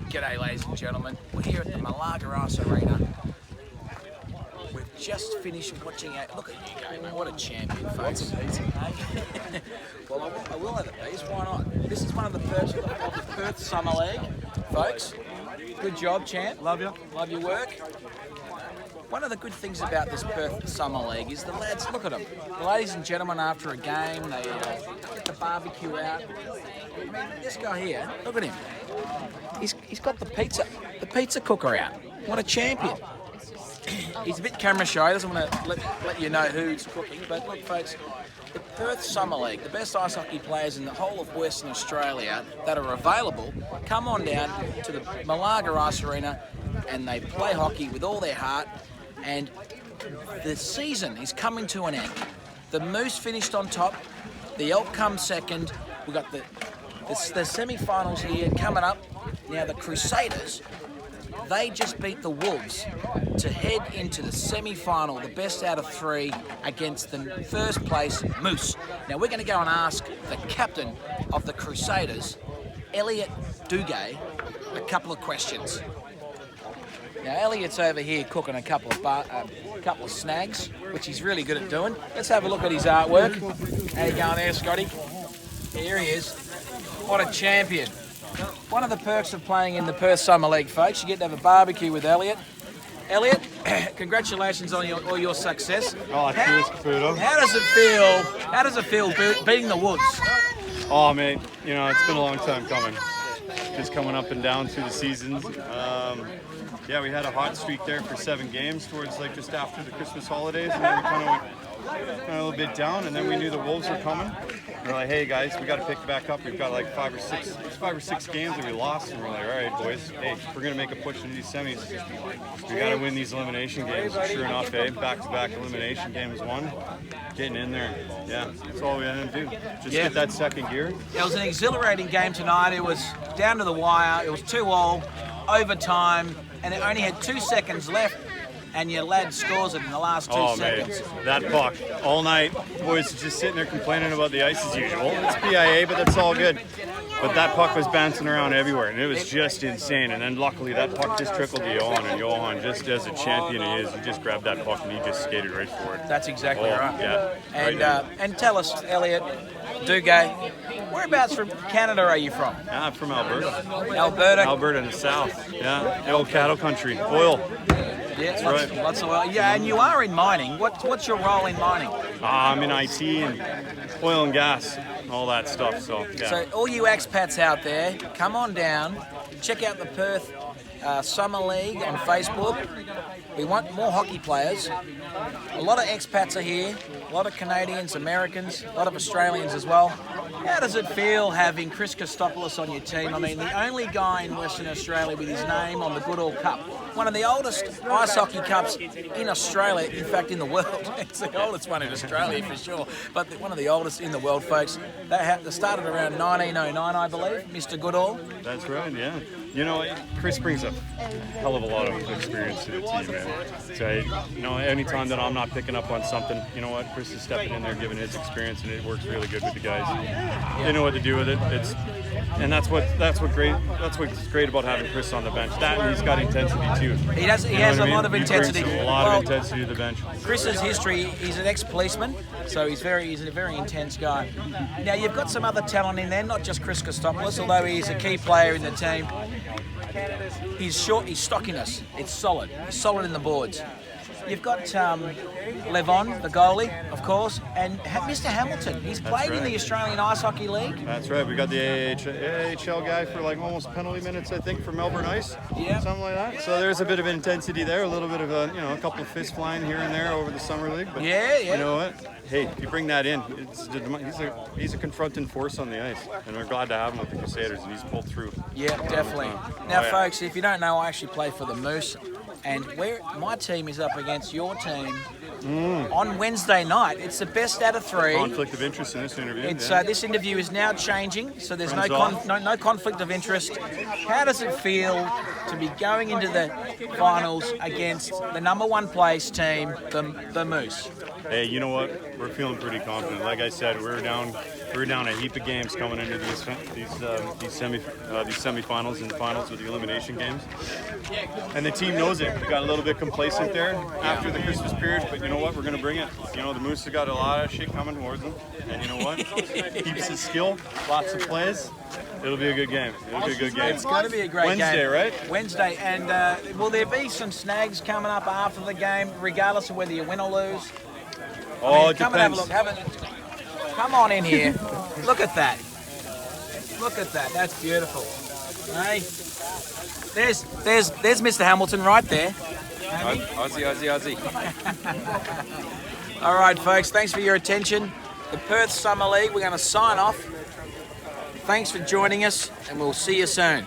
G'day, ladies and gentlemen. We're here at the Malaga Arena. We've just finished watching it. Look at you go, mate. What a champion, folks. Well, I will have a piece. Why not? This is one of the perks of the Perth Summer League, folks. Good job, champ. Love you. Love your work. One of the good things about this Perth Summer League is the lads, look at them. The ladies and gentlemen, after a game, they get the barbecue out. I mean, this guy here, look at him. He's got the pizza cooker out. What a champion. He's a bit camera shy, doesn't want to let you know who's cooking, but look folks, the Perth Summer League, the best ice hockey players in the whole of Western Australia that are available, come on down to the Malaga Arena and they play hockey with all their heart, and the season is coming to an end. The Moose finished on top, the Elk comes second, we've got the semi-finals here coming up. Now the Crusaders, they just beat the Wolves to head into the semi-final, the best out of three, against the first place Moose. Now we're going to go and ask the captain of the Crusaders, Elliot Duguay, a couple of questions. Now Elliot's over here cooking a couple of snags, which he's really good at doing. Let's have a look at his artwork. How you going there, Scotty? Here he is. What a champion. One of the perks of playing in the Perth Summer League, folks, you get to have a barbecue with Elliot. Elliot, congratulations on all your success. Oh, cheers, Caputo. How does it feel beating the Wolves? Oh, mate, it's been a long time coming. Just coming up and down through the seasons. Yeah, we had a hot streak there for 7 games towards just after the Christmas holidays, and then we kind of went a little bit down, and then we knew the Wolves were coming. We're like, hey guys, we got to pick it back up. We've got like 5 or 6 games that we lost, and we're like, all right, boys, hey, if we're gonna make a push into these semis, we got to win these elimination games. Sure enough, back-to-back elimination games won. Getting in there, yeah, that's all we had to do. Just get that second gear. It was an exhilarating game tonight. It was down to the wire. It was 2-2, overtime, and it only had 2 seconds left. And your lad scores it in the last 2 seconds. Mate, that puck all night, boys just sitting there complaining about the ice as usual. It's PIA, but that's all good. But that puck was bouncing around everywhere, and it was just insane. And then luckily that puck just trickled to Johan, and Johan, just as a champion he is, he just grabbed that puck and he just skated right for it. That's exactly right. Yeah. And tell us, Elliot Duguay, whereabouts from Canada are you from? I'm from Alberta. Alberta in the south. Yeah, the old cattle country, oil. Yeah, lots of oil. Yeah, and you are in mining. What's your role in mining? I'm in IT and oil and gas, all that stuff. So, yeah. So all you expats out there, come on down, check out the Perth Summer League on Facebook. We want more hockey players. A lot of expats are here, a lot of Canadians, Americans, a lot of Australians as well. How does it feel having Chris Christopoulos on your team? I mean, the only guy in Western Australia with his name on the Goodall Cup. One of the oldest ice hockey cups in Australia, in fact in the world. It's the oldest one in Australia for sure, but one of the oldest in the world, folks. They started around 1909, I believe, Mr. Goodall. That's right, yeah. Chris brings a hell of a lot of experience to the team, man. So, anytime that I'm not picking up on something, you know what, Chris is stepping in there, giving his experience, and it works really good with the guys. They know what to do with it. That's what's great about having Chris on the bench. That, and he's got intensity too. He has a lot of intensity. A lot of intensity to the bench. Chris's history, he's an ex-policeman, so he's a very intense guy. Now you've got some other talent in there, not just Chris Christopoulos, although he's a key player in the team. His stockiness, it's solid. He's solid in the boards. You've got Levon, the goalie, of course, and Mr. Hamilton. He's played in the Australian Ice Hockey League. That's right. We got the AHL guy for almost penalty minutes, I think, for Melbourne Ice. Yeah. Something like that. So there's a bit of intensity there, a little bit of a couple of fists flying here and there over the summer league. But yeah. You know what? Hey, if you bring that in, he's a confronting force on the ice, and we're glad to have him with the Crusaders, and he's pulled through. Yeah, definitely. Now, folks, if you don't know, I actually play for the Moose, and my team is up against your team on Wednesday night. It's the best out of 3. Conflict of interest in this interview. This interview is now changing, so there's no conflict of interest. How does it feel to be going into the finals against the number 1 place team, the Moose? Hey, you know what? We're feeling pretty confident. Like I said, we're down we're down a heap of games coming into these semifinals and finals with the elimination games, and the team knows it. We got a little bit complacent there after the Christmas period, but you know what? We're going to bring it. You know, the Moose have got a lot of shit coming towards them, and you know what? Heaps of skill, lots of plays. It'll be a good game. It'll be a good game. It's going to be a great Wednesday, game. right? Wednesday, and will there be some snags coming up after the game, regardless of whether you win or lose? Oh, it come depends. and have a look. Come on in here. Look at that. Look at that. That's beautiful. Hey, there's Mr. Hamilton right there. Aussie. All right, folks. Thanks for your attention. The Perth Summer League. We're going to sign off. Thanks for joining us, and we'll see you soon.